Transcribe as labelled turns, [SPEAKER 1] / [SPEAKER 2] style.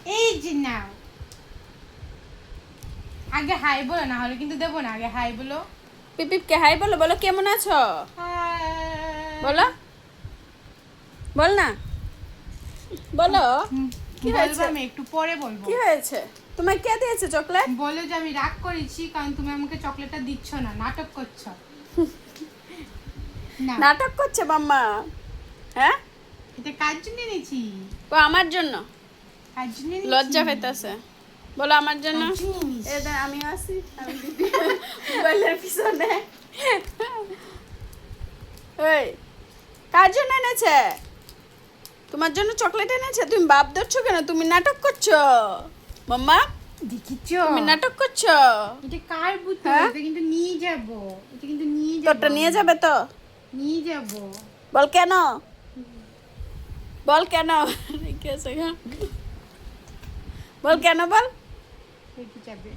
[SPEAKER 1] এই যে নাও, আগে হাই বলো, না হলে কিন্তু দেবো না। আগে হাই বলো।
[SPEAKER 2] পিপিপকে হাই বলো, বলো কেমন আছো বলো, বল না, বলো কি
[SPEAKER 1] বলবো,
[SPEAKER 2] হয়েছে,
[SPEAKER 1] আমি একটু পরে বলবো।
[SPEAKER 2] কি হয়েছে, তোমায় কে দিয়েছে চকলেট?
[SPEAKER 1] বলো যে আমি রাগ করেছি কারণ তুমি আমাকে চকলেটটা দিচ্ছ না, নাটক করছো। না,
[SPEAKER 2] নাটক করছে মাম্মা? হ্যাঁ,
[SPEAKER 1] এটা কার জন্য এনেছি?
[SPEAKER 2] ও আমার জন্য
[SPEAKER 1] কার জন্য এনেছি?
[SPEAKER 2] লজ্জা পেতেছে, বলো আমার জন্য।
[SPEAKER 1] কার জন্য এনেছি?
[SPEAKER 2] এটা আমি আসি, আমি দিদি মোবাইলের পিছনে। ওই কার জন্য এনেছে? তোমার জন্য চকলেট এনেছে, তুমি বাপ ধরছো কেন, তুমি নাটক করছো মাম্মা,
[SPEAKER 1] দেখিছো?
[SPEAKER 2] তুমি নাটক করছো।
[SPEAKER 1] এটা কার বুদ্ধি?
[SPEAKER 2] হ্যাঁ?
[SPEAKER 1] এটা কিন্তু নিয়ে যাব, এটা কিন্তু নিয়ে যাব।
[SPEAKER 2] তোরটা নিয়ে যাবে তো?
[SPEAKER 1] নিয়ে যাব।
[SPEAKER 2] বল কেন, বল কেন রেখে আছে গা? বল কেন, বল।
[SPEAKER 1] রেখে যাবে।